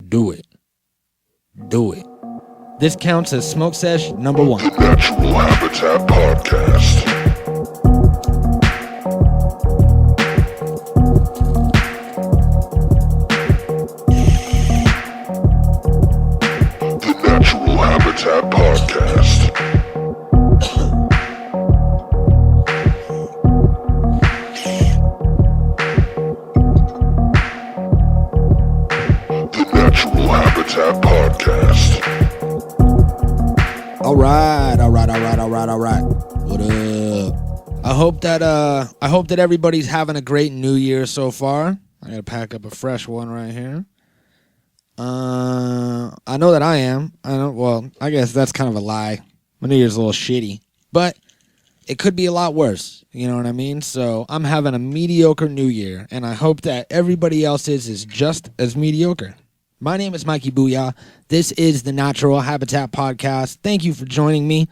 Do it. Do it. This counts as Smoke Sesh number 1. The Natural Habitat Podcast. The Natural Habitat Podcast. The Natural Habitat Podcast. All right. What up? I hope that everybody's having a great New Year so far. I gotta pack up a fresh one right here. I know that I am. I guess that's kind of a lie. My New Year's a little shitty, but it could be a lot worse. You know what I mean? So I'm having a mediocre New Year, and I hope that everybody else's is just as mediocre. My name is Mikey Boohyah. This is the Natural Habitat Podcast. Thank you for joining me.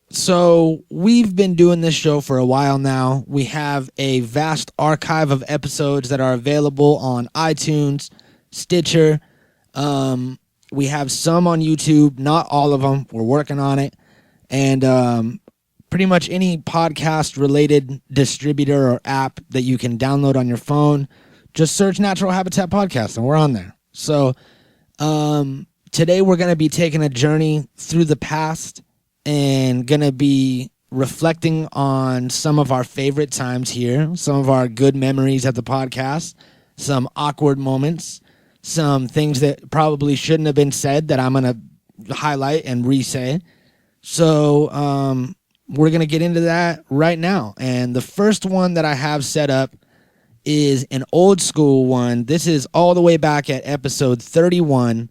So we've been doing this show for a while now. We have a vast archive of episodes that are available on iTunes, Stitcher. We have some on YouTube, not all of them. We're working on it. And pretty much any podcast-related distributor or app that you can download on your phone, just search Natural Habitat Podcast, and we're on there. So today we're going to be taking a journey through the past and going to be reflecting on some of our favorite times here, some of our good memories at the podcast, some awkward moments, some things that probably shouldn't have been said that I'm going to highlight and re-say. So we're going to get into that right now. And the first one that I have set up is an old school one. This is all the way back at episode 31,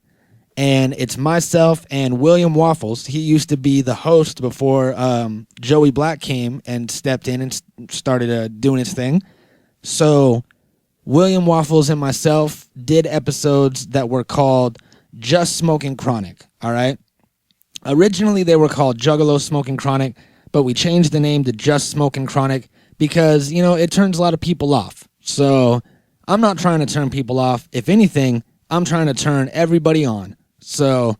and it's myself and William Waffles. He used to be the host before Joey Black came and stepped in and started doing his thing. So William Waffles and myself did episodes that were called Just Smoking Chronic, all right? Originally, they were called Juggalo Smoking Chronic, but we changed the name to Just Smoking Chronic because, you know, it turns a lot of people off. So I'm not trying to turn people off. If anything, I'm trying to turn everybody on. So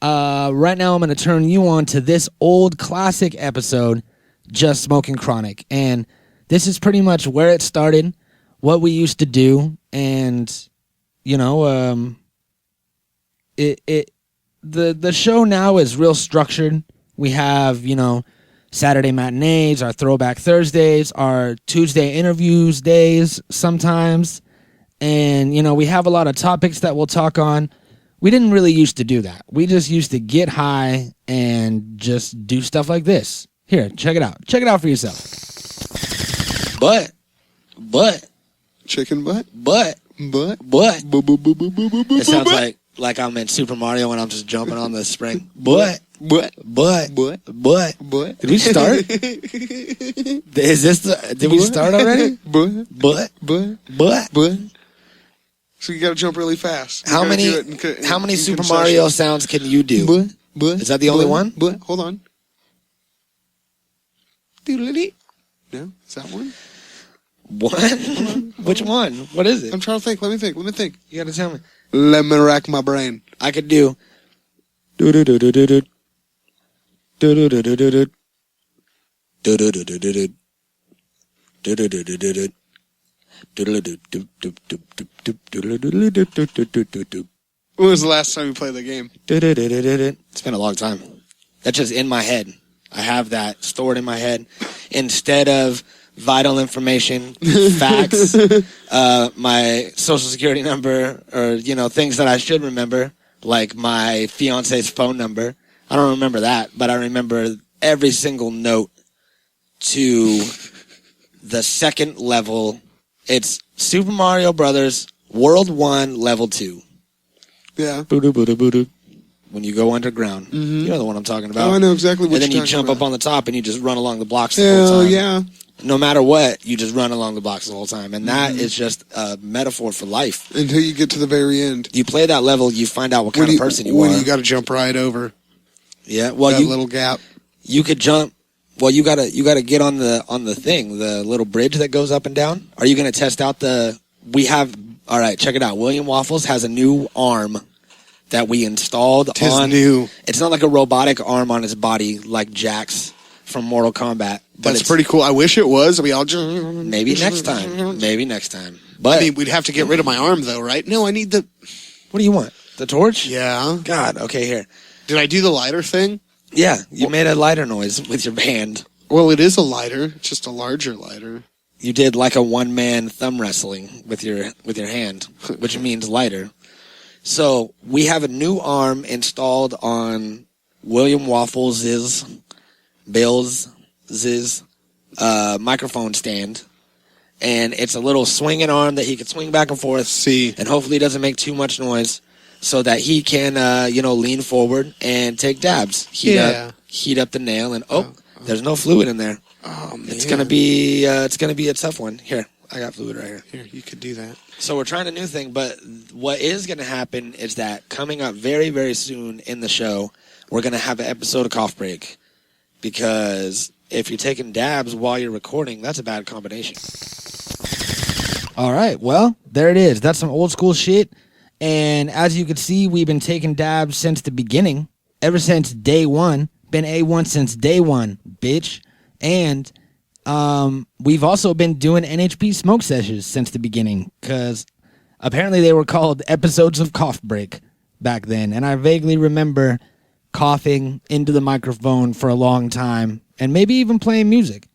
right now I'm going to turn you on to this old classic episode, Just Smoking Chronic. And this is pretty much where it started, what we used to do. And, you know, the show now is real structured. We have, you know, Saturday matinees, our Throwback Thursdays, our Tuesday interviews days sometimes. And, you know, we have a lot of topics that we'll talk on. We didn't really used to do that. We just used to get high and just do stuff like this. Here, check it out. Check it out for yourself. But. Chicken butt? But. It It sounds like I'm in Super Mario and I'm just jumping on the spring. But. Did we start? Did we start already? But. So you gotta jump really fast. How many Super Mario sounds can you do? Is that the only one? Hold on. Doodle-dee. No? Is that one? One? Which one? What is it? I'm trying to think. Let me think. You gotta tell me. Let me rack my brain. I could do. When was the last time you played the game? It's been a long time. That's just in my head. I have that stored in my head. Instead of vital information, facts, my social security number, or, you know, things that I should remember, like my fiance's phone number. I don't remember that, but I remember every single note to the second level. It's Super Mario Brothers World 1, Level 2. Yeah. When you go underground. Mm-hmm. You know the one I'm talking about. Oh, I know exactly what you're talking about. And then you jump up on the top and you just run along the blocks the whole whole time. Yeah. No matter what, you just run along the blocks the whole time. And that is just a metaphor for life. Until you get to the very end. You play that level, you find out what kind of person you are. When you got to jump right over. Yeah, well, that little gap. You could jump. Well, you gotta get on the thing, the little bridge that goes up and down. Are you gonna test out we have All right, check it out. William Waffles has a new arm that we installed on. New. It's not like a robotic arm on his body like Jax from Mortal Kombat. But That's pretty cool. I wish it was. We all just... Maybe next time. Maybe next time. But I mean, we'd have to get rid of my arm, though, right? No, I need the... What do you want? The torch? Yeah. God, okay, here. Did I do the lighter thing? Yeah, you made a lighter noise with your hand. Well, it is a lighter. It's just a larger lighter. You did like a one-man thumb wrestling with your hand, which means lighter. So we have a new arm installed on William Waffles' Bill's microphone stand, and it's a little swinging arm that he can swing back and forth. See, and hopefully it doesn't make too much noise, so that he can lean forward and take dabs. Heat up the nail, and there's no fluid in there. Oh man, it's gonna be a tough one. Here, I got fluid right here. Here, you could do that. So we're trying a new thing, but what is going to happen is that coming up very, very soon in the show, we're going to have an episode of Cough Break. Because if you're taking dabs while you're recording, that's a bad combination. All right, well, there it is. That's some old school shit. And as you can see, we've been taking dabs since the beginning. Ever since day one. Been A1 since day one, bitch. And... we've also been doing NHP smoke sessions since the beginning, because apparently they were called episodes of Cough Break back then, and I vaguely remember coughing into the microphone for a long time, and maybe even playing music.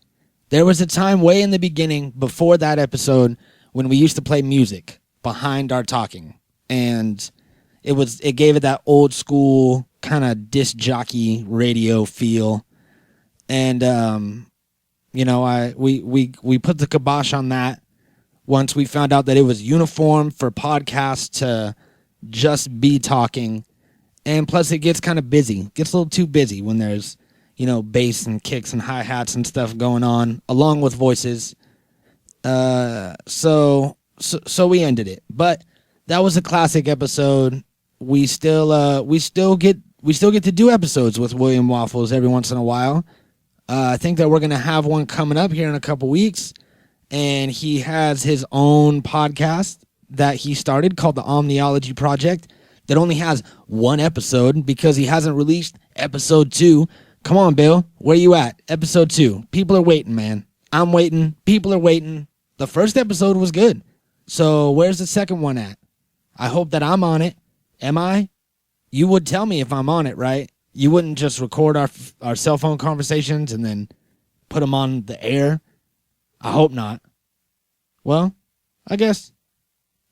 There was a time way in the beginning, before that episode, when we used to play music behind our talking, and it gave it that old school kind of disc jockey radio feel, and we put the kibosh on that once we found out that it was uniform for podcasts to just be talking. And plus it gets kind of busy. Gets a little too busy when there's, bass and kicks and hi-hats and stuff going on, along with voices. So we ended it. But that was a classic episode. We still get to do episodes with William Waffles every once in a while. I think that we're going to have one coming up here in a couple weeks, and he has his own podcast that he started called the Omniology Project that only has one episode because he hasn't released episode 2. Come on, Bill. Where you at? Episode 2. People are waiting, man. I'm waiting. People are waiting. The first episode was good. So where's the second one at? I hope that I'm on it. Am I? You would tell me if I'm on it, right? You wouldn't just record our cell phone conversations and then put them on the air? I hope not. Well, I guess,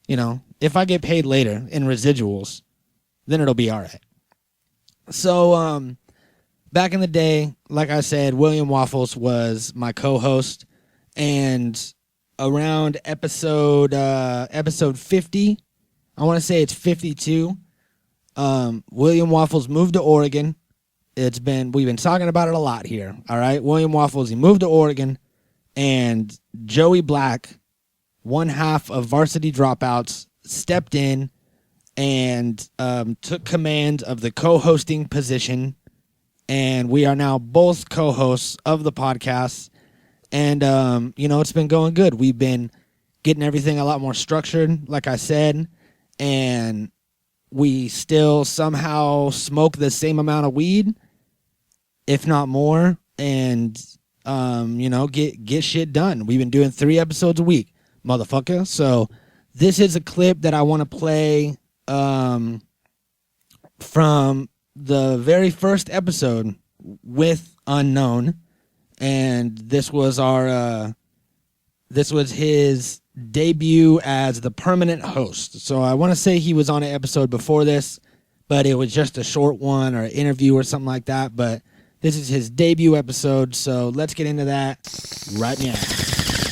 if I get paid later in residuals, then it'll be all right. So, back in the day, like I said, William Waffles was my co-host, and around episode 50, I want to say it's 52, William Waffles moved to Oregon. We've been talking about it a lot here. All right. William Waffles, he moved to Oregon, and Joey Black, one half of Varsity Dropouts, stepped in and took command of the co-hosting position. And we are now both co-hosts of the podcast. And, it's been going good. We've been getting everything a lot more structured, like I said. And we still somehow smoke the same amount of weed, if not more, and, get shit done. We've been doing 3 episodes a week, motherfucker. So this is a clip that I want to play from the very first episode with Unknown. And this was his debut as the permanent host. So I want to say he was on an episode before this, but it was just a short one or an interview or something like that. But this is his debut episode, so let's get into that right now.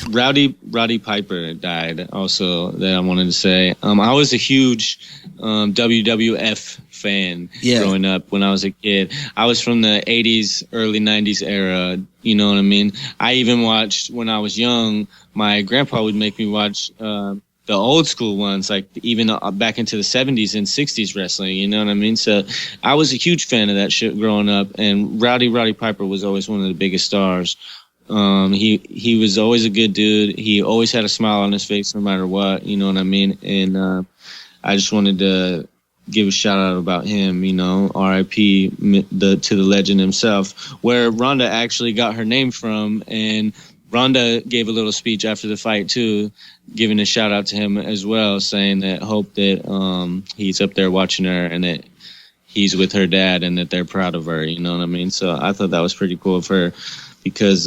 Rowdy Piper died also, that I wanted to say. I was a huge WWF fan growing up when I was a kid. I was from the 80s, early 90s era, you know what I mean? I even watched, when I was young, my grandpa would make me watch the old school ones, like even back into the 70s and 60s wrestling, you know what I mean? So I was a huge fan of that shit growing up, and Rowdy Piper was always one of the biggest stars. He was always a good dude. He always had a smile on his face no matter what, you know what I mean? And I just wanted to give a shout out about him, you know, R.I.P. to the legend himself, where Ronda actually got her name from. And Ronda gave a little speech after the fight too, giving a shout out to him as well, saying that hope that he's up there watching her and that he's with her dad and that they're proud of her, you know what I mean? So I thought that was pretty cool of her, because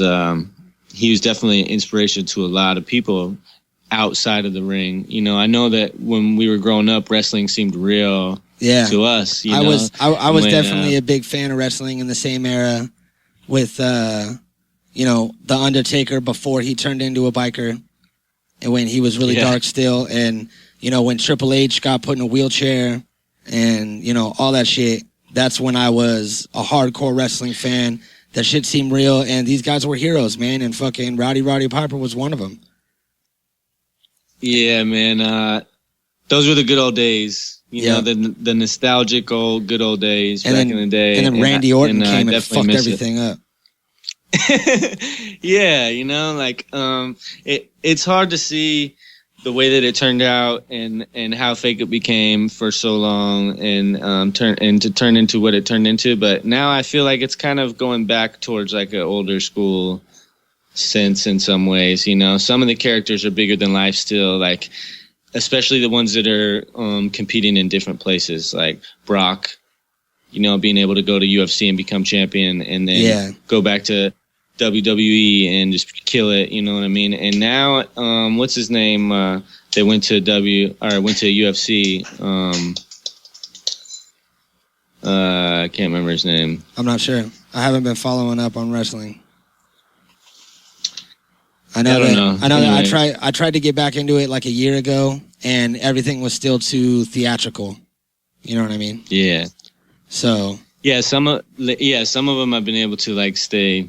he was definitely an inspiration to a lot of people outside of the ring. You know, I know that when we were growing up, wrestling seemed real to us. You know? I was definitely a big fan of wrestling in the same era with, you know, The Undertaker before he turned into a biker and when he was really dark still. And, you know, when Triple H got put in a wheelchair and, you know, all that shit. That's when I was a hardcore wrestling fan. That shit seemed real, and these guys were heroes, man, and fucking Roddy Piper was one of them. Yeah, man. Those were the good old days. You know, the nostalgic good old days back in the day. And then Randy Orton came and fucked everything up. Yeah, you know, like it's hard to see the way that it turned out and how fake it became for so long and turn into what it turned into. But now I feel like it's kind of going back towards like an older school sense in some ways. You know, some of the characters are bigger than life still, like especially the ones that are competing in different places, like Brock, you know, being able to go to UFC and become champion and then go back to WWE and just kill it, you know what I mean? And now, what's his name? They went to UFC. I can't remember his name. I'm not sure. I haven't been following up on wrestling. I know that I tried to get back into it like a year ago, and everything was still too theatrical. You know what I mean? Yeah. So. Yeah, some of them I've been able to like stay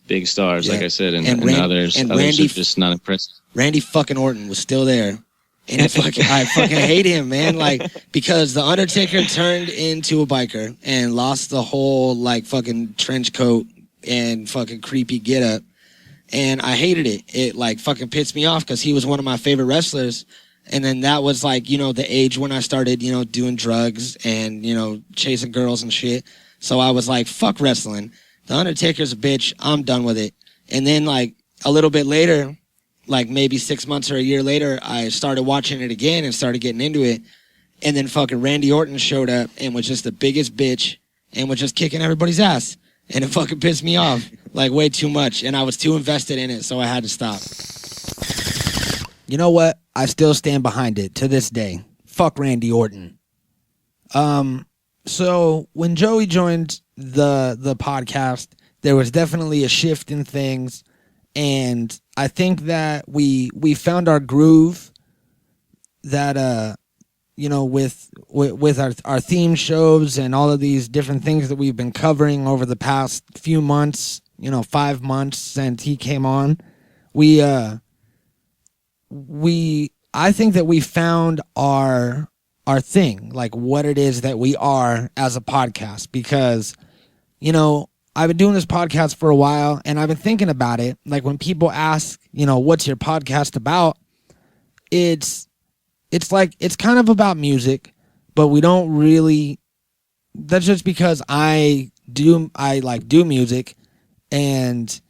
big stars, like I said, and others are just not impressive. Randy fucking Orton was still there. And I fucking hate him, man. Like, because The Undertaker turned into a biker and lost the whole, like, fucking trench coat and fucking creepy getup. And I hated it. It, like, fucking pissed me off because he was one of my favorite wrestlers. And then that was, like, you know, the age when I started, you know, doing drugs and, you know, chasing girls and shit. So I was like, fuck wrestling. The Undertaker's a bitch. I'm done with it. And then, like, a little bit later, like maybe 6 months or a year later, I started watching it again and started getting into it. And then fucking Randy Orton showed up and was just the biggest bitch and was just kicking everybody's ass. And it fucking pissed me off, like, way too much. And I was too invested in it, so I had to stop. You know what? I still stand behind it to this day. Fuck Randy Orton. So when Joey joined the podcast, there was definitely a shift in things. And I think that we found our groove that, you know, with our theme shows and all of these different things that we've been covering over the past few months, you know, 5 months since he came on, I think that we found our thing, like what it is that we are as a podcast, because, you know, I've been doing this podcast for a while and I've been thinking about it. Like when people ask, you know, what's your podcast about? It's like, it's kind of about music, but we don't really, that's just because I do music, and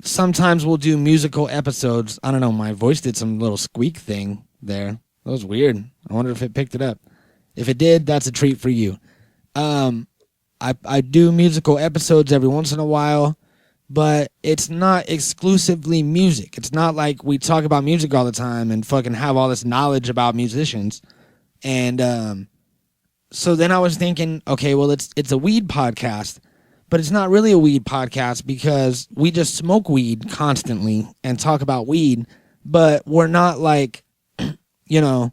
sometimes we'll do musical episodes. I don't know, my voice did some little squeak thing there. That was weird. I wonder if it picked it up. If it did, that's a treat for you. I do musical episodes every once in a while, but it's not exclusively music. It's not like we talk about music all the time and fucking have all this knowledge about musicians. And so then I was thinking, okay, well, it's a weed podcast, but it's not really a weed podcast because we just smoke weed constantly and talk about weed, but we're not like, you know,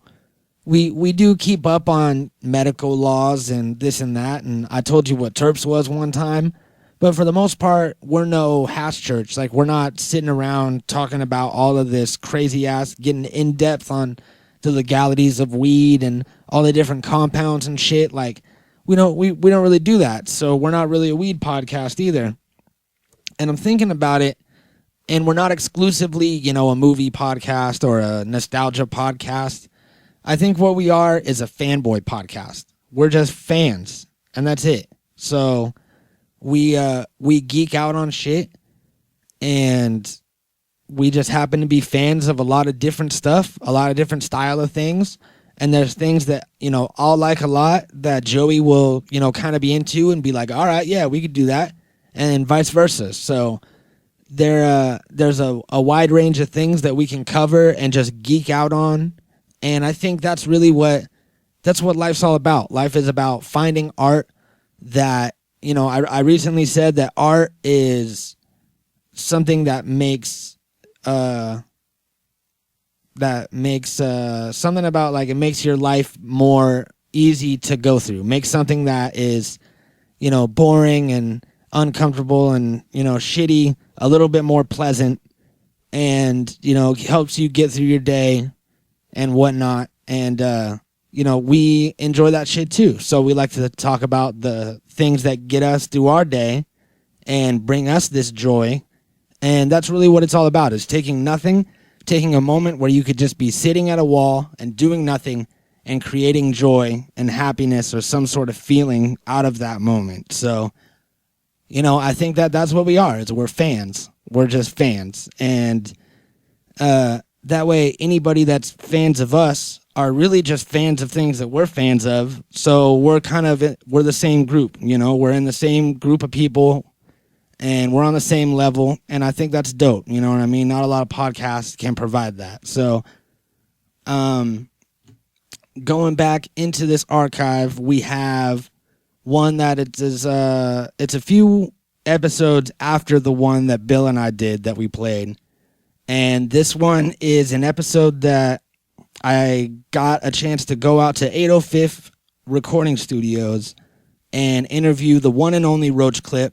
we do keep up on medical laws and this and that, and I told you what terps was one time, but for the most part, we're no hash church. Like, we're not sitting around talking about all of this crazy ass, getting in depth on the legalities of weed and all the different compounds and shit. Like, we don't really do that, so we're not really a weed podcast either. And I'm thinking about it, and we're not exclusively, you know, a movie podcast or a nostalgia podcast. I think what we are is a fanboy podcast. We're just fans, and that's it. So we geek out on shit, and we just happen to be fans of a lot of different stuff, a lot of different style of things. And there's things that, you know, I'll like a lot that Joey will, you know, kind of be into and be like, all right, yeah, we could do that. And vice versa. So there's a wide range of things that we can cover and just geek out on. And I think that's really what life's all about. Life is about finding art that, you know, I recently said that art is something that makes something about, like, it makes your life more easy to go through. Makes something that is, you know, boring and uncomfortable and, you know, shitty a little bit more pleasant, and, you know, helps you get through your day and whatnot. And you know, we enjoy that shit too. So we like to talk about the things that get us through our day and bring us this joy. And that's really what it's all about, is taking a moment where you could just be sitting at a wall and doing nothing and creating joy and happiness or some sort of feeling out of that moment. So, you know, I think that that's what we are, is we're fans. We're just fans. And that way, anybody that's fans of us are really just fans of things that we're fans of. So we're the same group, you know, we're in the same group of people, and we're on the same level, and I think that's dope, you know what I mean? Not a lot of podcasts can provide that. So, going back into this archive, we have one that it's a few episodes after the one that Bill and I did that we played. And this one is an episode that I got a chance to go out to 805th Recording Studios and interview the one and only Roach Clip,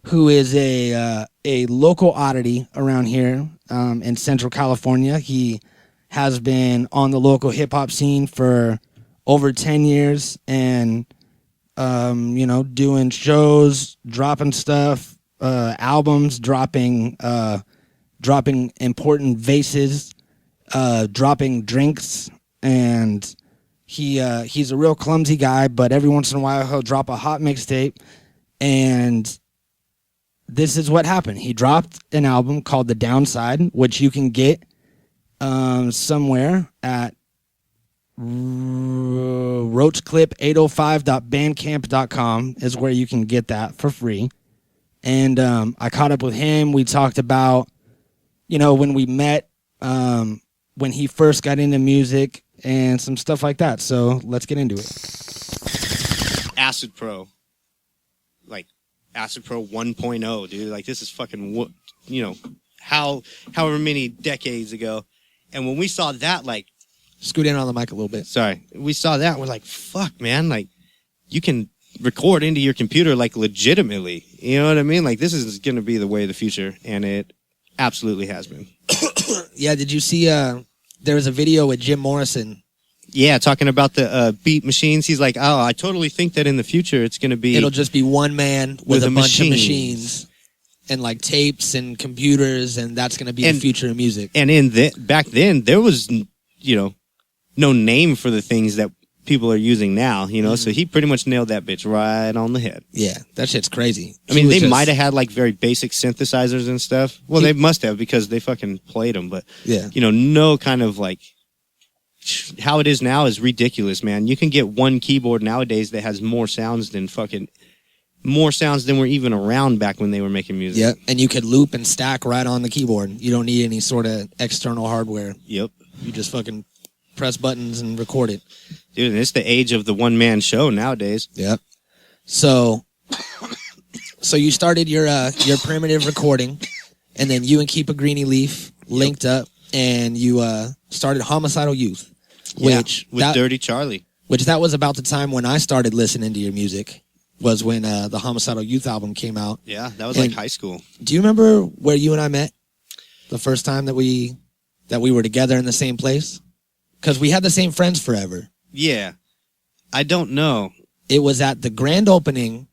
who is a local oddity around here in Central California. He has been on the local hip-hop scene for over 10 years and, you know, doing shows, dropping stuff, albums, dropping important vases, dropping drinks, and he's a real clumsy guy, but every once in a while he'll drop a hot mixtape. And this is what happened. He dropped an album called The Downside, which you can get somewhere at roachclip805.bandcamp.com is where you can get that for free. And I caught up with him. We talked about, you know, when we met, when he first got into music and some stuff like that. So let's get into it. Acid Pro. Like, Acid Pro 1.0, dude. Like, this is fucking, you know, however many decades ago. And when we saw that, like... Scoot in on the mic a little bit. Sorry. We saw that, we're like, fuck, man. Like, you can record into your computer, like, legitimately. You know what I mean? Like, this is going to be the way of the future. And it absolutely has been. Yeah, did you see... there was a video with Jim Morrison. Yeah, talking about the beat machines. He's like, oh, I totally think that in the future it's going to be... It'll just be one man with a bunch of machines and, like, tapes and computers, and that's going to be the future of music. And back then, there was, you know, no name for the things that people are using now, you know? Mm-hmm. So he pretty much nailed that bitch right on the head. Yeah, that shit's crazy. I mean, they might have had, like, very basic synthesizers and stuff. Well, they must have, because they fucking played them, but, yeah, you know, no kind of, like... How it is now is ridiculous, man. You can get one keyboard nowadays that has more sounds than were even around back when they were making music. Yep, and you could loop and stack right on the keyboard. You don't need any sort of external hardware. Yep. You just fucking press buttons and record it. Dude, it's the age of the one-man show nowadays. Yep. So you started your primitive recording, and then you and Keep a Greeny Leaf linked up, and you started Homicidal Youth. With Dirty Charlie. Which that was about the time when I started listening to your music, was when the Homicidal Youth album came out. Yeah, that was like high school. Do you remember where you and I met? The first time that we were together in the same place? Because we had the same friends forever. Yeah. I don't know. It was at the grand opening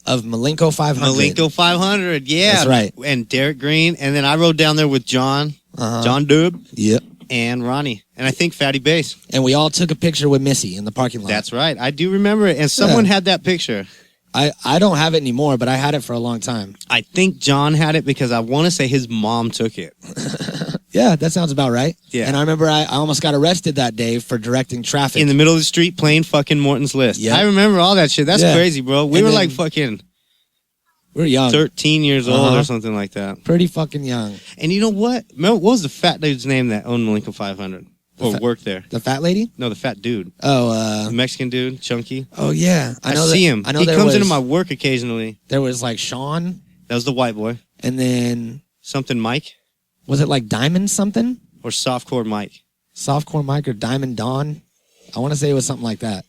of Malenko 500. Malenko 500, yeah. That's right. And Derek Green. And then I rode down there with John Dub. Yep. And Ronnie. And I think Fatty Bass. And we all took a picture with Missy in the parking lot. That's right. I do remember it. And someone had that picture. I don't have it anymore, but I had it for a long time. I think John had it because I want to say his mom took it. Yeah, that sounds about right. Yeah. And I remember I almost got arrested that day for directing traffic. In the middle of the street playing fucking Morton's List. Yeah. I remember all that shit. That's crazy, bro. We were like fucking... We were young. 13 years old or something like that. Pretty fucking young. And you know what? What was the fat dude's name that owned Malenko 500? Or worked there? The fat lady? No, the fat dude. Oh, the Mexican dude, chunky. Oh, yeah. I see him. I know he comes into my work occasionally. There was like Sean. That was the white boy. And then... Something Mike? Was it like Diamond something? Or Softcore Mike? Softcore Mike or Diamond Dawn? I want to say it was something like that.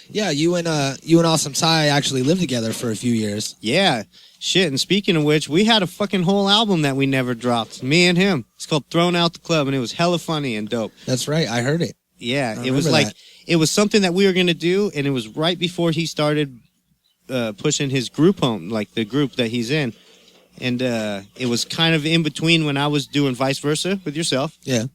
Yeah, you and Awesome Ty actually lived together for a few years. Yeah. Shit, and speaking of which, we had a fucking whole album that we never dropped. Me and him. It's called Thrown Out the Club, and it was hella funny and dope. That's right. I heard it. Yeah, it was like, it was something that we were going to do, and it was right before he started pushing his group home, like the group that he's in. And it was kind of in between when I was doing Vice Versa with yourself. Yeah.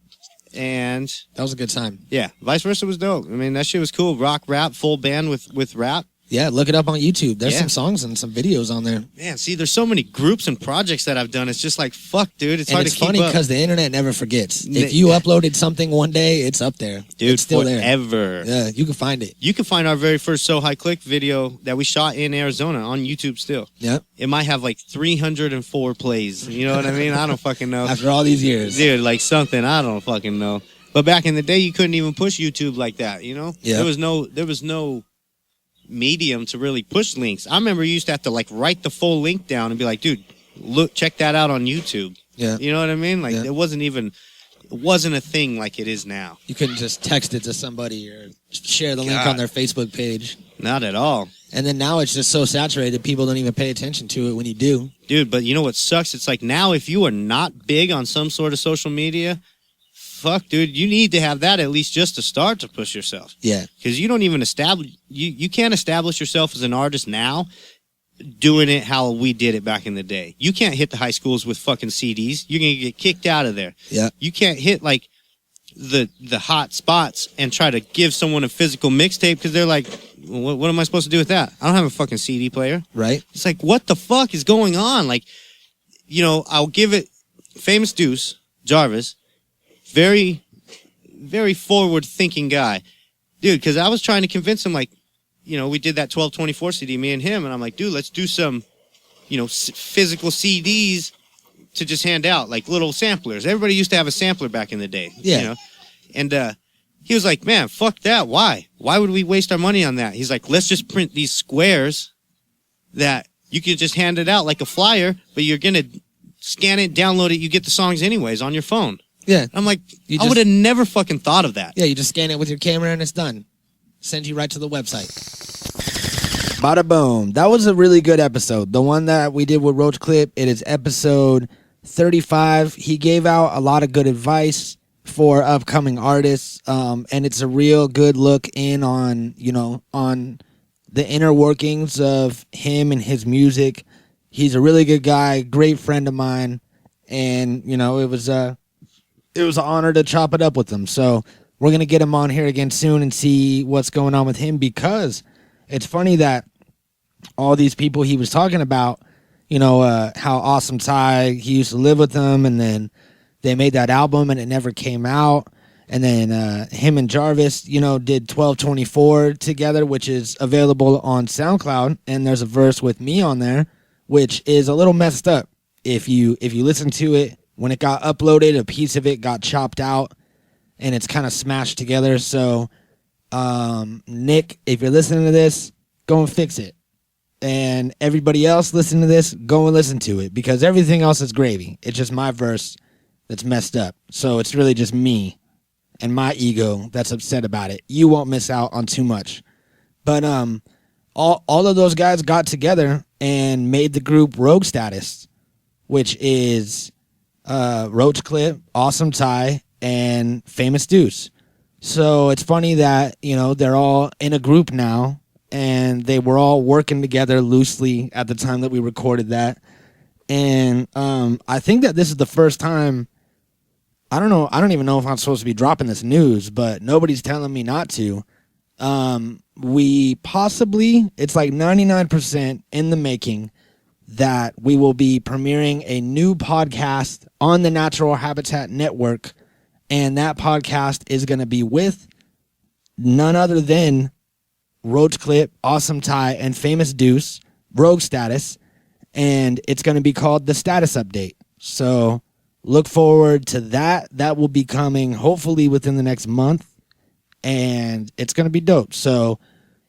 And that was a good time. Yeah, Vice Versa was dope. I mean, that shit was cool. Rock, rap, full band with rap. Yeah, look it up on YouTube. There's some songs and some videos on there. Man, see, there's so many groups and projects that I've done. It's just like, fuck, dude. It's hard to keep up. And it's funny because the internet never forgets. If you uploaded something one day, it's up there. Dude, it's still forever. there. Yeah, you can find it. You can find our very first So High Click video that we shot in Arizona on YouTube still. Yep. It might have like 304 plays. You know what I mean? I don't fucking know. After all these years. Dude, like something. I don't fucking know. But back in the day, you couldn't even push YouTube like that, you know? Yeah. There was no medium to really push links. I remember you used to have to like write the full link down and be like, dude, look, check that out on YouTube. Yeah. You know what I mean? Like it wasn't a thing like it is now. You couldn't just text it to somebody or share the link on their Facebook page. Not at all. And then now it's just so saturated, people don't even pay attention to it when you do. Dude, but you know what sucks? It's like now if you are not big on some sort of social media, fuck, dude, you need to have that at least just to start to push yourself. Yeah. Because you don't even you can't establish yourself as an artist now doing it how we did it back in the day. You can't hit the high schools with fucking CDs. You're going to get kicked out of there. Yeah. You can't hit like the hot spots and try to give someone a physical mixtape because they're like, well, what am I supposed to do with that? I don't have a fucking CD player. Right. It's like, what the fuck is going on? Like, you know, I'll give it Famous Deuce, Jarvis, very, very forward-thinking guy. Dude, because I was trying to convince him, like, you know, we did that 1224 CD, me and him, and I'm like, dude, let's do some, you know, physical CDs to just hand out, like little samplers. Everybody used to have a sampler back in the day. Yeah. You know? And he was like, man, fuck that. Why? Why would we waste our money on that? He's like, let's just print these squares that you could just hand it out like a flyer, but you're going to scan it, download it, you get the songs anyways on your phone. Yeah. I'm like, I would have never fucking thought of that. Yeah, you just scan it with your camera and it's done. Send you right to the website. Bada boom. That was a really good episode. The one that we did with Roach Clip, it is episode 35. He gave out a lot of good advice for upcoming artists. And it's a real good look in on, you know, on the inner workings of him and his music. He's a really good guy, great friend of mine. And, you know, it was an honor to chop it up with him. So we're going to get him on here again soon and see what's going on with him, because it's funny that all these people he was talking about, you know, how Awesome Ty, he used to live with them, and then they made that album and it never came out. And then him and Jarvis, you know, did 1224 together, which is available on SoundCloud. And there's a verse with me on there, which is a little messed up. If you listen to it, when it got uploaded, a piece of it got chopped out and it's kind of smashed together. So, Nick, if you're listening to this, go and fix it. And everybody else listening to this, go and listen to it, because everything else is gravy. It's just my verse that's messed up. So it's really just me and my ego that's upset about it. You won't miss out on too much. But all of those guys got together and made the group Rogue Status, which is Roach Clip, Awesome Ty, and Famous Deuce. So it's funny that, you know, they're all in a group now, and they were all working together loosely at the time that we recorded that. And I think that this is the first time. I don't know. I don't even know if I'm supposed to be dropping this news, but nobody's telling me not to. We possibly, it's like 99% in the making, that we will be premiering a new podcast on the Natural Habitat Network. And that podcast is going to be with none other than Roach Clip, Awesome Ty, and Famous Deuce, Rogue Status. And it's going to be called The Status Update. So look forward to that. That will be coming hopefully within the next month. And it's going to be dope. So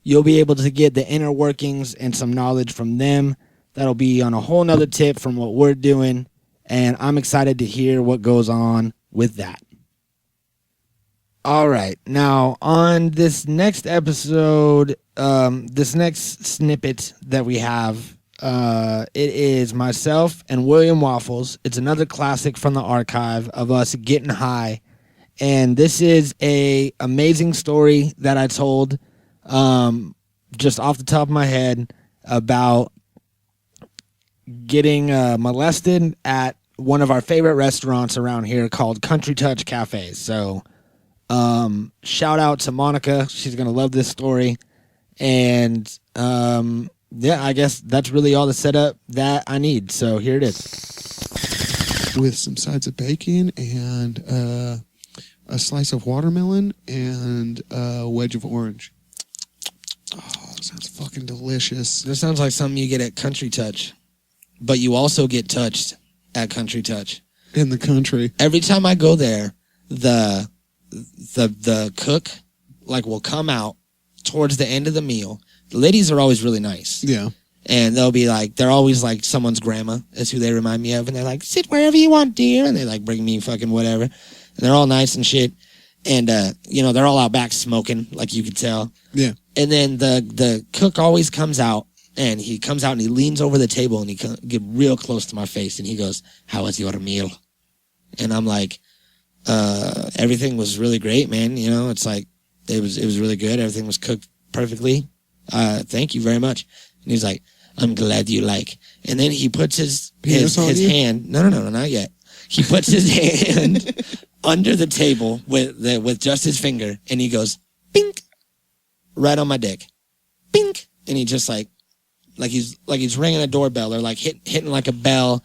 you'll be able to get the inner workings and some knowledge from them. That'll be on a whole nother tip from what we're doing. And I'm excited to hear what goes on with that. All right. Now, on this next episode, this next snippet that we have, it is myself and William Waffles. It's another classic from the archive of us getting high. And this is a amazing story that I told just off the top of my head about getting molested at one of our favorite restaurants around here called Country Touch Cafe. So shout out to Monica. She's going to love this story. And yeah, I guess that's really all the setup that I need. So here it is. With some sides of bacon and a slice of watermelon and a wedge of orange. Oh, sounds fucking delicious. This sounds like something you get at Country Touch, but you also get touched at Country Touch. In the country. Every time I go there, the cook will come out towards the end of the meal. The ladies are always really nice. Yeah. And they'll be they're always someone's grandma is who they remind me of. And they're like, sit wherever you want, dear. And they bring me fucking whatever. And they're all nice and shit. And, they're all out back smoking, like you could tell. Yeah. And then the cook always comes out, and he comes out and he leans over the table and he get real close to my face and he goes, "How was your meal?" And I'm like, everything was really great, man. It's it was really good. Everything was cooked perfectly. Thank you very much. And he's like, "I'm glad you like." And then he puts his hand. No, not yet. He puts his hand under the table with just his finger, and he goes, "Bink," right on my dick, "Bink," and he just like he's ringing a doorbell or hitting a bell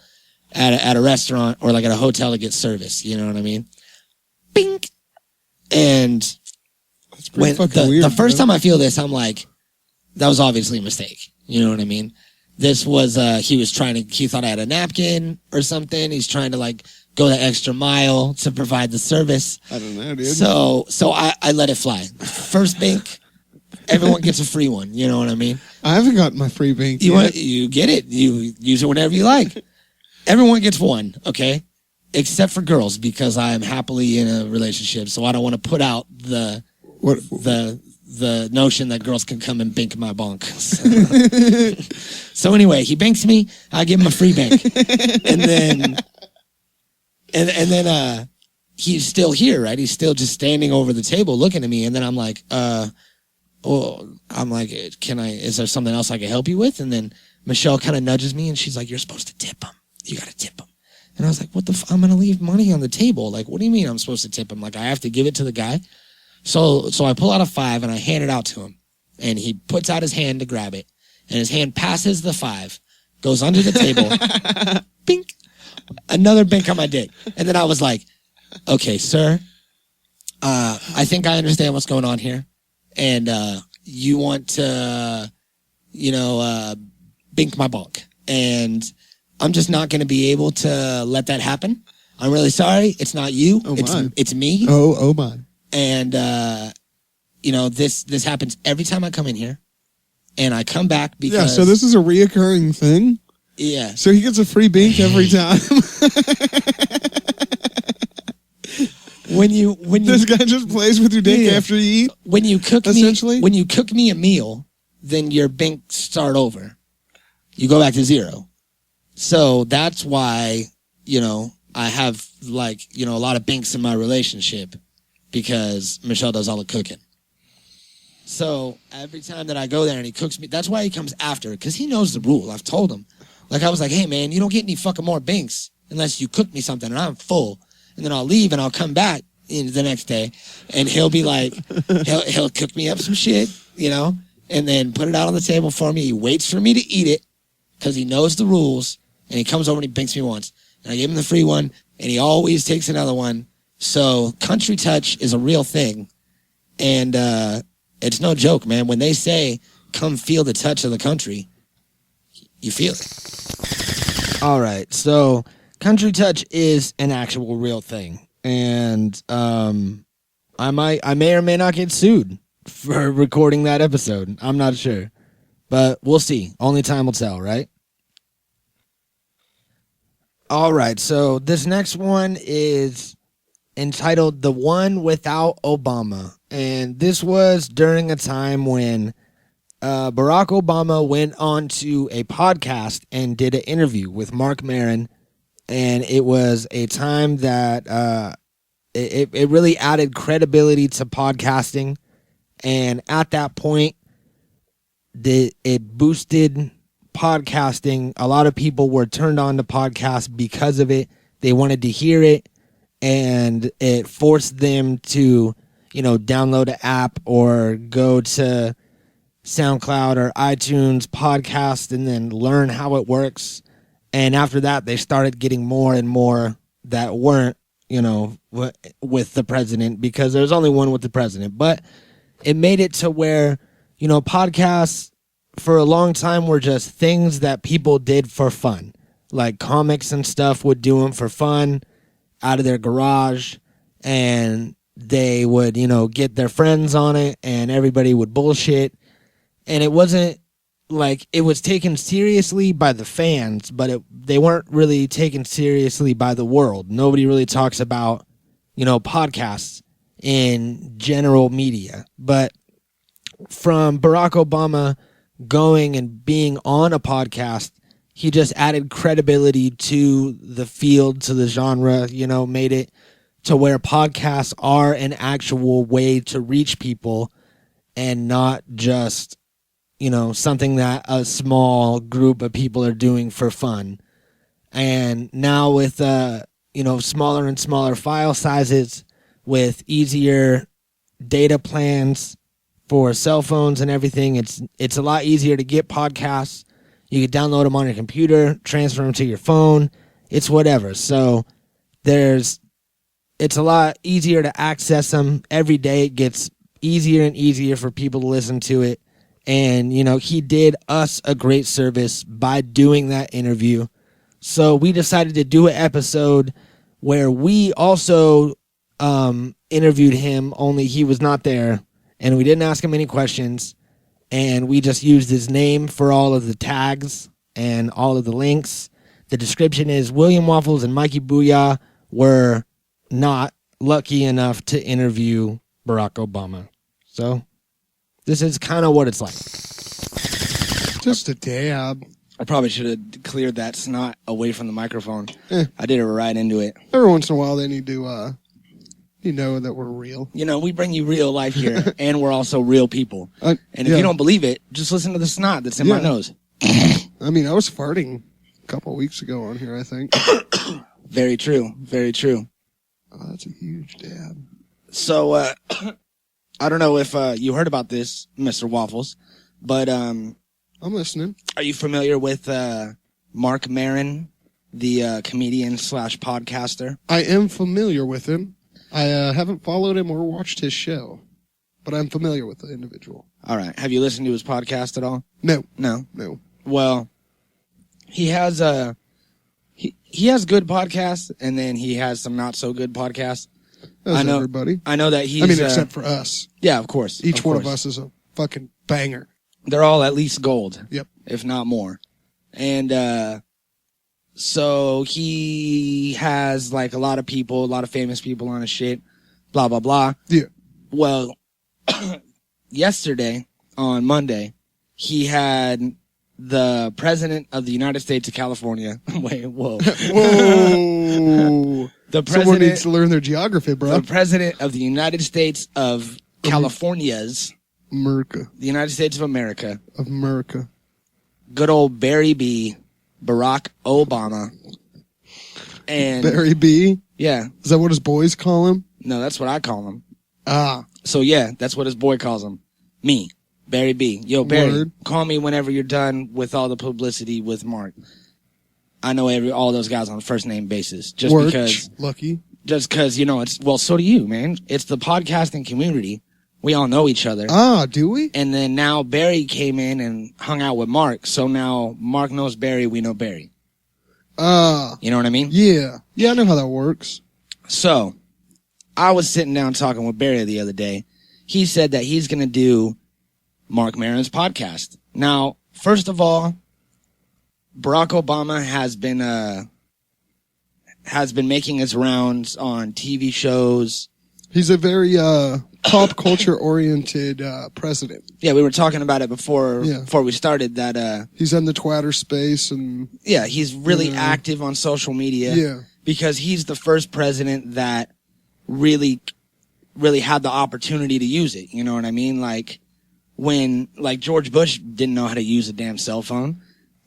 at a restaurant or at a hotel to get service. You know what I mean? Bink. And that's pretty fucking weird. The first time I feel this, I'm like, that was obviously a mistake. You know what I mean? This was, he thought I had a napkin or something. He's trying to go the extra mile to provide the service. I don't know, dude. So I let it fly. First bink, everyone gets a free one. You know what I mean? I haven't gotten my free bink yet. You get it. You use it whenever you like. Everyone gets one, okay? Except for girls, because I am happily in a relationship, so I don't want to put out the notion that girls can come and bink my bonk. So anyway, he binks me. I give him a free bink, and then he's still here, right? He's still just standing over the table looking at me, and then I'm like, is there something else I can help you with? And then Michelle kind of nudges me, and she's like, "You're supposed to tip him. You got to tip him." And I was like, "What the I'm going to leave money on the table. What do you mean I'm supposed to tip him? I have to give it to the guy?" So I pull out a $5 and I hand it out to him. And he puts out his hand to grab it. And his hand passes the $5, goes under the table, bink, another bink on my dick. And then I was like, "Okay, sir, I think I understand what's going on here. And you want to, bink my bonk. And I'm just not going to be able to let that happen. I'm really sorry. It's not you. It's me." Oh my. And, this happens every time I come in here. And I come back because... Yeah, so this is a reoccurring thing? Yeah. So he gets a free bink every time? When this guy just plays with your dick after you eat? When you cook me a meal, then your binks start over. You go back to 0. So that's why, I have a lot of binks in my relationship, because Michelle does all the cooking. So every time that I go there and he cooks me, that's why he comes after, because he knows the rule. I've told him. Like, I was like, hey, man, you don't get any fucking more binks unless you cook me something, and I'm full. And then I'll leave, and I'll come back the next day, and he'll be like, he'll cook me up some shit, you know, and then put it out on the table for me. He waits for me to eat it because he knows the rules, and he comes over and he binks me once. And I give him the free one, and he always takes another one. So country touch is a real thing, and it's no joke, man. When they say, come feel the touch of the country, you feel it. All right, so country touch is an actual real thing. And I may or may not get sued for recording that episode. I'm not sure. But we'll see. Only time will tell, right? All right, so this next one is entitled The One Without Obama. And this was during a time when Barack Obama went on to a podcast and did an interview with Mark Maron. And it was a time that it really added credibility to podcasting. And at that point, it boosted podcasting. A lot of people were turned on to podcasts because of it. They wanted to hear it. And it forced them to, download an app or go to SoundCloud or iTunes podcast and then learn how it works. And after that, they started getting more and more that weren't, with the president, because there's only one with the president. But it made it to where, podcasts for a long time were just things that people did for fun. Like comics and stuff would do them for fun out of their garage. And they would, get their friends on it and everybody would bullshit. And it wasn't like it was taken seriously by the fans, but they weren't really taken seriously by the world. Nobody really talks about, podcasts in general media. But from Barack Obama going and being on a podcast, he just added credibility to the field, to the genre, made it to where podcasts are an actual way to reach people and not just something that a small group of people are doing for fun. And now with, smaller and smaller file sizes, with easier data plans for cell phones and everything, it's a lot easier to get podcasts. You can download them on your computer, transfer them to your phone. It's whatever. So it's a lot easier to access them. Every day it gets easier and easier for people to listen to it. And, he did us a great service by doing that interview. So we decided to do an episode where we also interviewed him, only he was not there. And we didn't ask him any questions. And we just used his name for all of the tags and all of the links. The description is William Waffles and Mikey Boohyah were not lucky enough to interview Barack Obama. So this is kind of what it's like. Just a dab. I probably should have cleared that snot away from the microphone. I did it right into it. Every once in a while, they need to, that we're real. We bring you real life here, and we're also real people. And if you don't believe it, just listen to the snot that's in my nose. I was farting a couple of weeks ago on here, I think. Very true. Very true. Oh, that's a huge dab. So, I don't know if you heard about this, Mr. Waffles, but I'm listening. Are you familiar with Mark Maron, the comedian / podcaster? I am familiar with him. I haven't followed him or watched his show, but I'm familiar with the individual. All right. Have you listened to his podcast at all? No. No. Well, he has he has good podcasts, and then he has some not so good podcasts. Everybody. I know that he's... except for us. Yeah, of course. Each one of us is a fucking banger. They're all at least gold. Yep. If not more. And so he has like a lot of famous people on his shit, blah, blah, blah. Yeah. Well, yesterday, on Monday, he had the president of the United States of California. Wait, whoa. Whoa. Someone needs to learn their geography, bro. The president of the United States of California's America. The United States of America. Of America. Good old Barry B. Barack Obama. And Barry B? Yeah. Is that what his boys call him? No, that's what I call him. Ah. So yeah, that's what his boy calls him. Me. Barry B. Yo, Barry, Word. call me whenever you're done with all the publicity with Mark. I know all those guys on a first name basis. Just Word. because. Lucky. Just because, so do you, man. It's the podcasting community. We all know each other. Ah, do we? And then now Barry came in and hung out with Mark. So now Mark knows Barry, we know Barry. Ah. You know what I mean? Yeah. Yeah, I know how that works. So, I was sitting down talking with Barry the other day. He said that he's going to do Mark Maron's podcast. Now, first of all, Barack Obama has been making his rounds on TV shows. He's a very pop culture oriented president. Yeah, we were talking about it before we started that he's in the Twitter space and yeah, he's really active on social media. Yeah. Because he's the first president that really had the opportunity to use it. You know what I mean? Like when George Bush didn't know how to use a damn cell phone.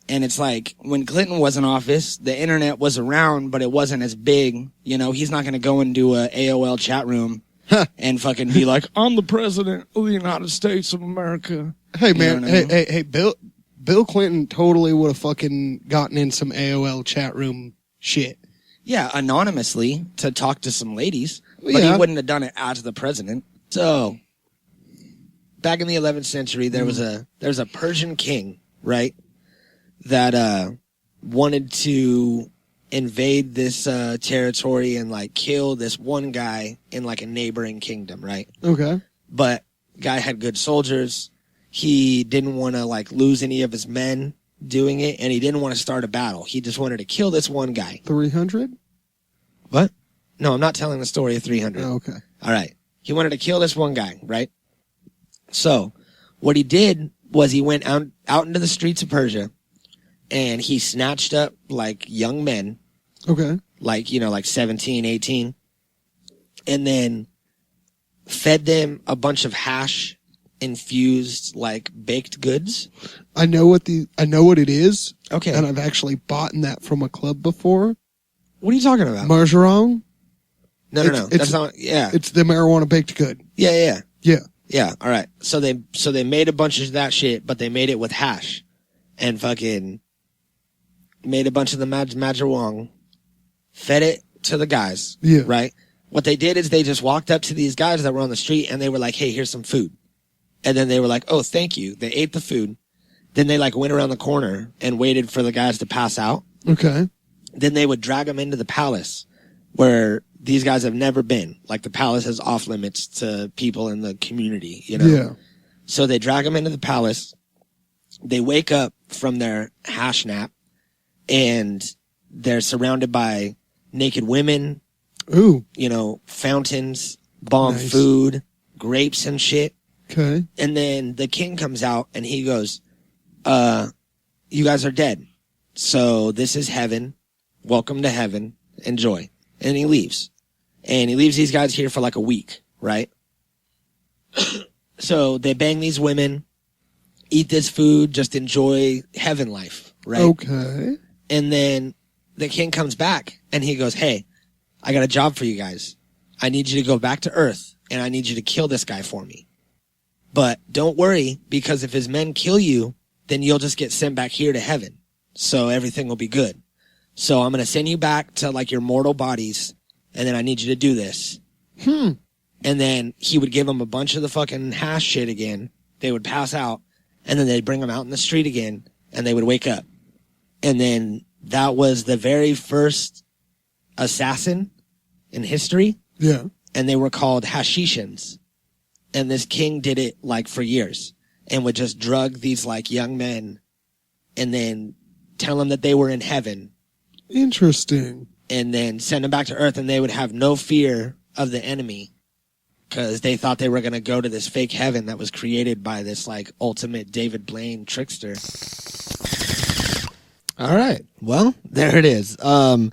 And it's like when Clinton was in office, the internet was around, but it wasn't as big. You know, he's not going to go into a AOL chat room and fucking be like, I'm the president of the United States of America. Hey, man. You know what I mean? Hey, Bill Clinton totally would have fucking gotten in some AOL chat room shit. Yeah, anonymously to talk to some ladies, but Yeah. he wouldn't have done it as the president. So, back in the 11th century, there was a Persian king, right, that wanted to invade this territory and like kill this one guy in like a neighboring kingdom, right? Okay. But guy had good soldiers. He didn't want to like lose any of his men doing it, and he didn't want to start a battle. He just wanted to kill this one guy. 300? What? No, I'm not telling the story of 300. Oh, okay. All right. He wanted to kill this one guy, right? So, what he did was he went out into the streets of Persia, and he snatched up, like, young men. Okay. Like, 17, 18. And then fed them a bunch of hash infused, like, baked goods. I know what it is. Okay. And I've actually bought that from a club before. What are you talking about? Marjoram? No. That's not, yeah. It's the marijuana baked good. Yeah. Yeah. Yeah, all right. So they made a bunch of that shit, but they made it with hash. And fucking made a bunch of the marijuana, fed it to the guys. Yeah. Right? What they did is they just walked up to these guys that were on the street and they were like, hey, here's some food. And then they were like, oh, thank you. They ate the food. Then they like went around the corner and waited for the guys to pass out. Okay. Then they would drag them into the palace where these guys have never been. Like the palace is off limits to people in the community, you know? Yeah. So they drag them into the palace. They wake up from their hash nap and they're surrounded by naked women, Ooh. Fountains, bomb Nice. food, grapes and shit. Okay. And then the king comes out and he goes, you guys are dead. So this is heaven. Welcome to heaven. Enjoy. And he leaves. And he leaves these guys here for like a week, right? So they bang these women, eat this food, just enjoy heaven life, right? Okay. And then the king comes back and he goes, hey, I got a job for you guys. I need you to go back to Earth and I need you to kill this guy for me. But don't worry, because if his men kill you, then you'll just get sent back here to heaven. So everything will be good. So I'm going to send you back to like your mortal bodies. And then I need you to do this. And then he would give them a bunch of the fucking hash shit again. They would pass out. And then they'd bring them out in the street again. And they would wake up. And then that was the very first assassin in history. Yeah. And they were called Hashishans. And this king did it like for years. And would just drug these like young men. And then tell them that they were in heaven. Interesting. And then send them back to Earth, and they would have no fear of the enemy because they thought they were going to go to this fake heaven that was created by this like ultimate David Blaine trickster. All right. Well, there it is. That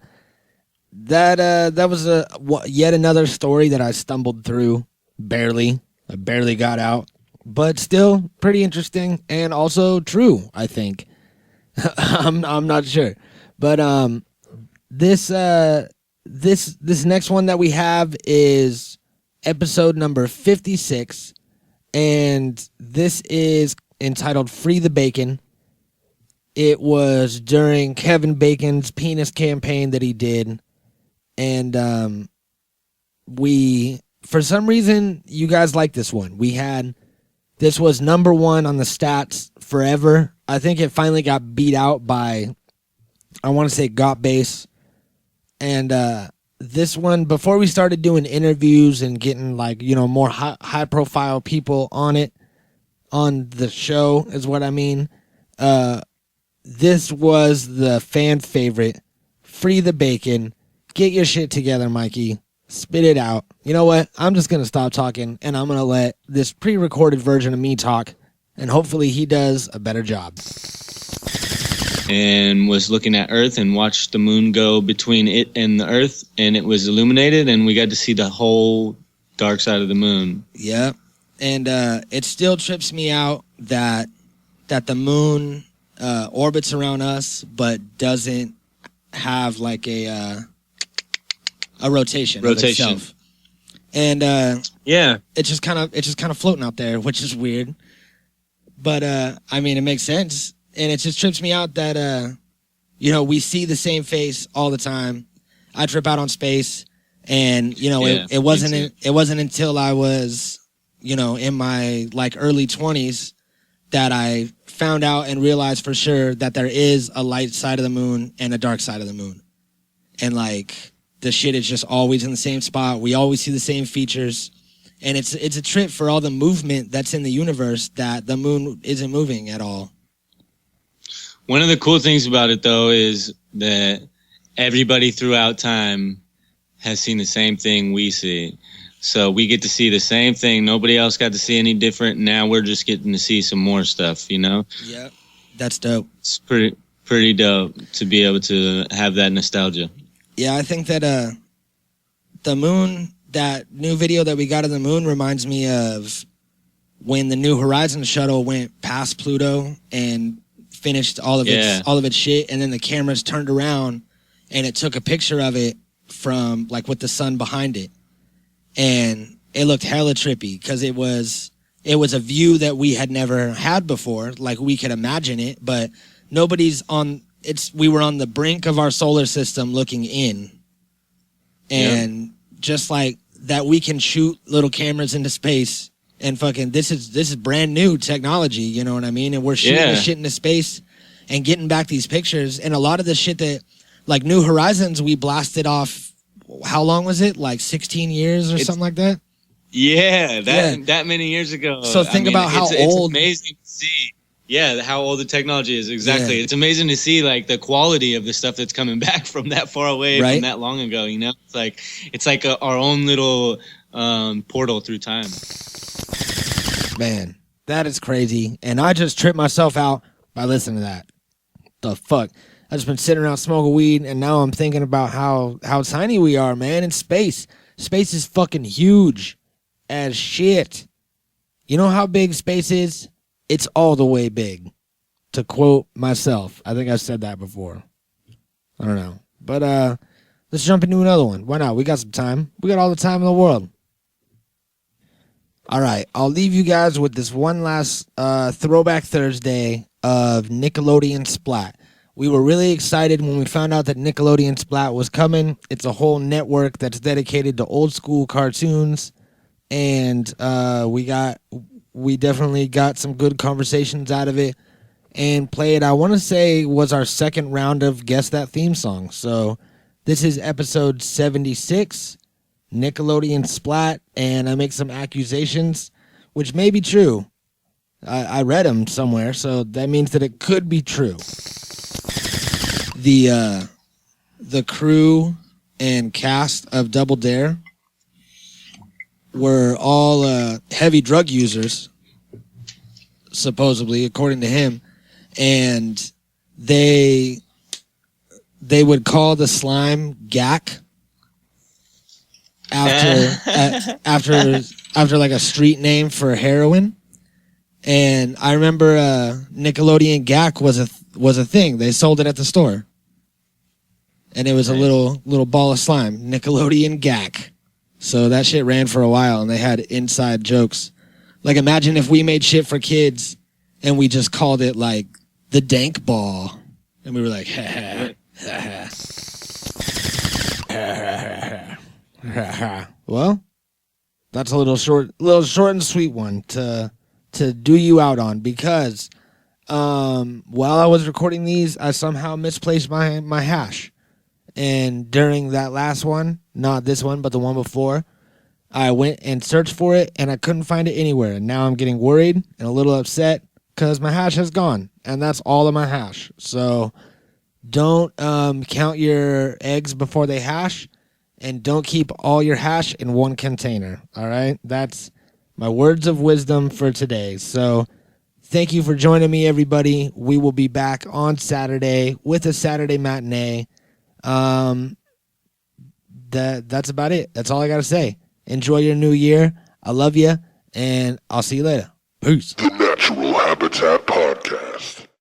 was yet another story that I stumbled through barely. I barely got out. but still pretty interesting and also true, I think. I'm not sure. But this next one that we have is episode number 56, and this is entitled Free the Bacon. It was during Kevin Bacon's penis campaign that he did, and we, for some reason, you guys like this one. This was number 1 on the stats forever. I think it finally got beat out by, I want to say, Got Bass. And this one, before we started doing interviews and getting more high profile people on the show is what I mean. This was the fan favorite, Free the Bacon. Get your shit together, Mikey. Spit it out. You know what? I'm just going to stop talking, and I'm going to let this pre-recorded version of me talk, and hopefully he does a better job. And was looking at Earth and watched the moon go between it and the Earth, and it was illuminated, and we got to see the whole dark side of the moon. Yep. And it still trips me out that the moon orbits around us, but doesn't have like a rotation of itself. And it's just kind of floating out there, which is weird. But I mean, it makes sense. And it just trips me out that, we see the same face all the time. I trip out on space, and it wasn't until I was, in my early 20s that I found out and realized for sure that there is a light side of the moon and a dark side of the moon, and the shit is just always in the same spot. We always see the same features, and it's a trip for all the movement that's in the universe that the moon isn't moving at all. One of the cool things about it, though, is that everybody throughout time has seen the same thing we see. So we get to see the same thing. Nobody else got to see any different. Now we're just getting to see some more stuff, Yeah, that's dope. It's pretty dope to be able to have that nostalgia. Yeah, I think that the moon, that new video that we got of the moon reminds me of when the New Horizons shuttle went past Pluto and finished all of its shit, and then the cameras turned around and it took a picture of it from with the sun behind it, and it looked hella trippy because it was a view that we had never had before. We could imagine it, but nobody's on. We were on the brink of our solar system looking in, and just like that, we can shoot little cameras into space. And fucking, this is brand new technology, you know what I mean? And we're shooting this shit into space and getting back these pictures. And a lot of the shit that, New Horizons, we blasted off, how long was it? 16 years or something like that? Yeah, that many years ago. So think about how old. It's amazing to see. Yeah, how old the technology is. Exactly. Yeah. It's amazing to see the quality of the stuff that's coming back from that far away, from that long ago. It's like our own little portal through time. Man, that is crazy. And I just tripped myself out by listening to that. The fuck? I just been sitting around smoking weed, and now I'm thinking about how tiny we are, man, in space. Space is fucking huge as shit. You know how big space is? It's all the way big. To quote myself. I think I've said that before. I don't know. But let's jump into another one. Why not? We got some time. We got all the time in the world. All right, I'll leave you guys with this one last Throwback Thursday of Nickelodeon Splat. We were really excited when we found out that Nickelodeon Splat was coming. It's a whole network that's dedicated to old school cartoons, and we definitely got some good conversations out of it and played, I want to say, was our second round of Guess That Theme Song. So this is episode 76. Nickelodeon Splat, and I make some accusations, which may be true. I read them somewhere, so that means that it could be true. The crew and cast of Double Dare were all heavy drug users, supposedly, according to him, and they would call the slime Gack. After a street name for heroin, And I remember Nickelodeon Gak was a thing. They sold it at the store. And it was a little ball of slime. Nickelodeon Gak. So that shit ran for a while, and they had inside jokes. Like, imagine if we made shit for kids, and we just called it, like, the dank ball. And we were like, well, that's a little short and sweet one to do you out on, because while I was recording these, I somehow misplaced my hash. And during that last one, not this one, but the one before, I went and searched for it, and I couldn't find it anywhere. And now I'm getting worried and a little upset because my hash has gone, and that's all of my hash. So don't count your eggs before they hash, and don't keep all your hash in one container, all right? That's my words of wisdom for today. So thank you for joining me, everybody. We will be back on Saturday with a Saturday matinee. That's about it. That's all I got to say. Enjoy your new year. I love you, and I'll see you later. Peace. The Natural Habitat Podcast.